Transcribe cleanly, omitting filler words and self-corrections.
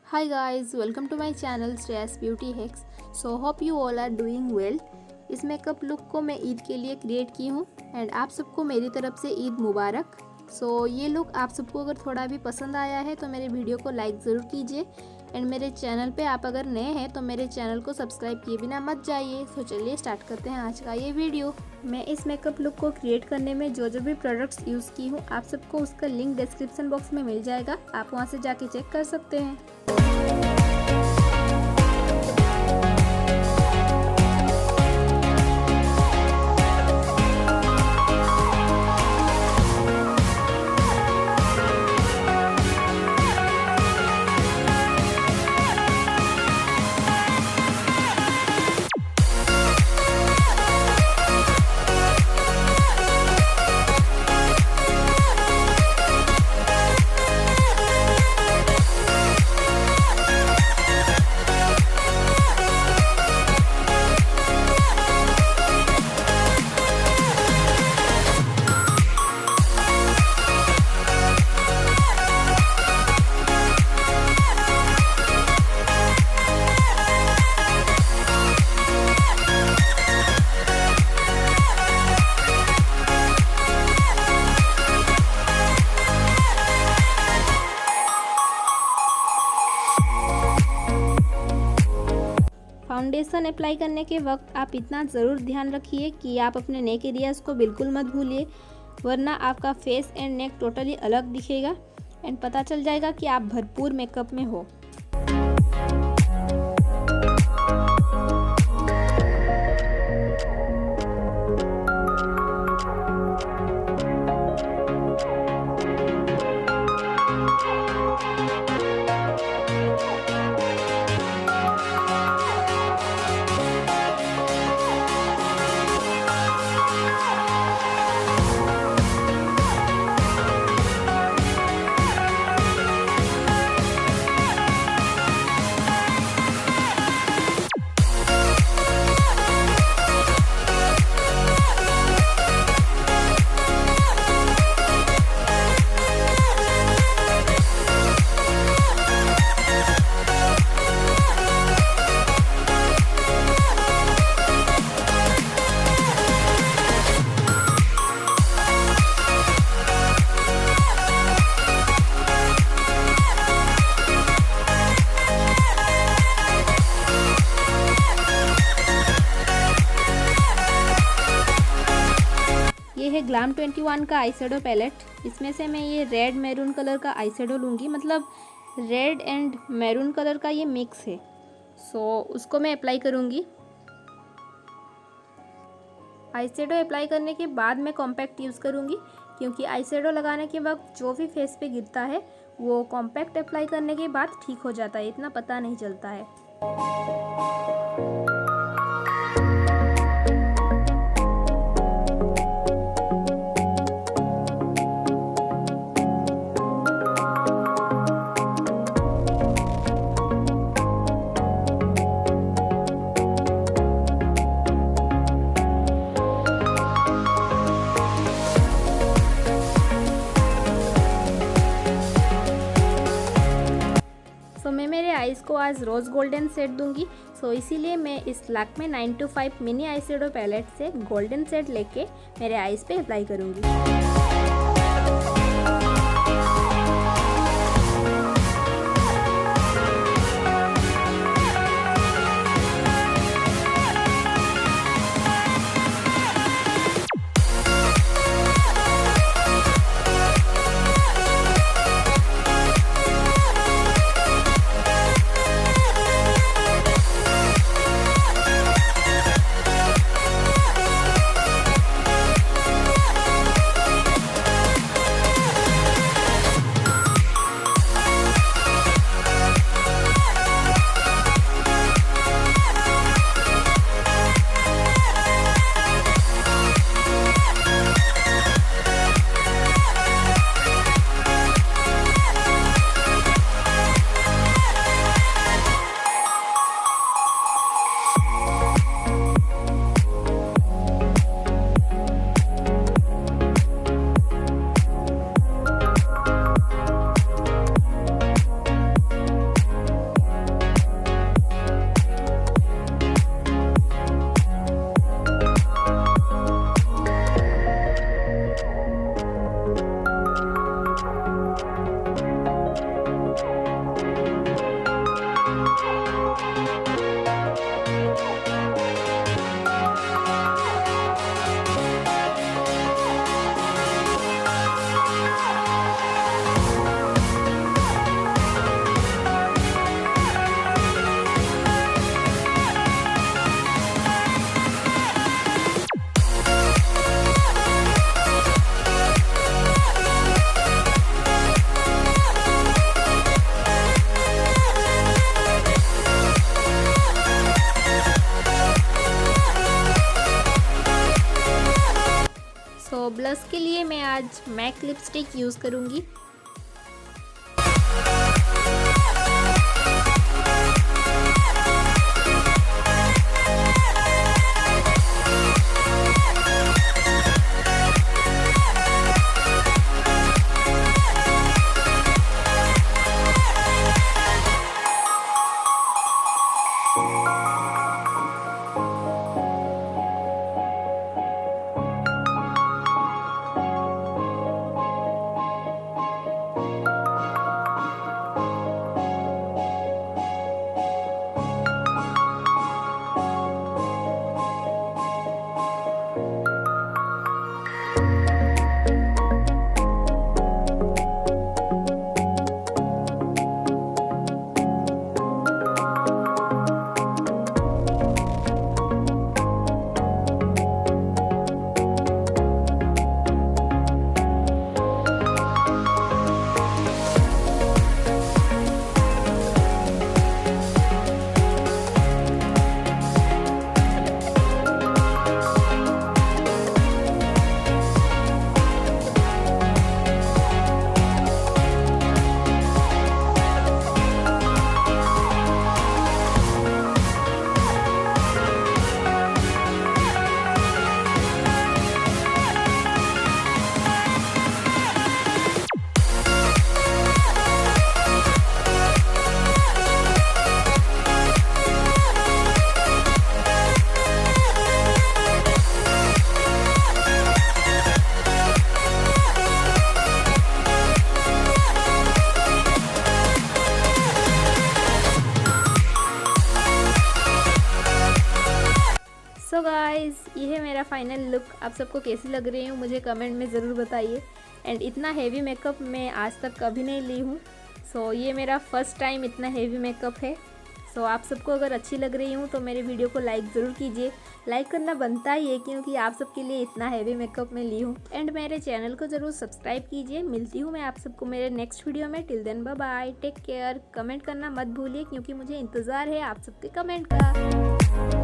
Hi guys, welcome to my channel Shreya's Beauty Hacks. So hope you all are doing well. इस makeup look को मैं ईद के लिए create की हूँ एंड आप सबको मेरी तरफ से ईद मुबारक। ये लुक आप सबको अगर थोड़ा भी पसंद आया है तो मेरे वीडियो को लाइक ज़रूर कीजिए एंड मेरे चैनल पे आप अगर नए हैं तो मेरे चैनल को सब्सक्राइब किए बिना मत जाइए। चलिए स्टार्ट करते हैं आज का ये वीडियो। मैं इस मेकअप लुक को क्रिएट करने में जो भी प्रोडक्ट्स यूज़ की हूँ आप सबको उसका लिंक डिस्क्रिप्शन बॉक्स में मिल जाएगा, आप वहाँ से जाके चेक कर सकते हैं। फाउंडेशन अप्लाई करने के वक्त आप इतना ज़रूर ध्यान रखिए कि आप अपने नेक एरियाज़ को बिल्कुल मत भूलिए, वरना आपका फेस एंड नेक टोटली अलग दिखेगा एंड पता चल जाएगा कि आप भरपूर मेकअप में हो। ये है ग्लैम 21 का आई शेडो पैलेट। इसमें से मैं ये रेड मैरून कलर का आई शेडो लूँगी, मतलब रेड एंड मैरून कलर का ये मिक्स है। उसको मैं अप्लाई करूँगी। आई शेडो अप्लाई करने के बाद मैं कॉम्पैक्ट यूज़ करूँगी, क्योंकि आई शेडो लगाने के वक्त जो भी फेस पे गिरता है वो कॉम्पैक्ट अप्लाई करने के बाद ठीक हो जाता है, इतना पता नहीं चलता है। मैं मेरे आईज़ को आज रोज़ गोल्डन शेड दूंगी। इसीलिए मैं इस Lakme 925 mini eye shadow palette से गोल्डन शेड लेके मेरे आईज़ पे अप्लाई करूंगी। इसके लिए मैं आज मैक लिपस्टिक यूज़ करूँगी। सो गाइज़, ये है मेरा फाइनल लुक। आप सबको कैसी लग रही हूँ मुझे कमेंट में ज़रूर बताइए। एंड इतना हेवी मेकअप मैं आज तक कभी नहीं ली हूँ। सो ये मेरा फर्स्ट टाइम इतना हेवी मेकअप है। सो आप सबको अगर अच्छी लग रही हूँ तो मेरे वीडियो को लाइक ज़रूर कीजिए। लाइक करना बनता ही है क्योंकि आप सबके लिए इतना हेवी मेकअप मैं ली हूँ। एंड मेरे चैनल को ज़रूर सब्सक्राइब कीजिए। मिलती हूँ मैं आप सबको मेरे नेक्स्ट वीडियो में। Till then bye bye, take care. Comment करना मत भूलिए क्योंकि मुझे इंतज़ार है आप सबके कमेंट का।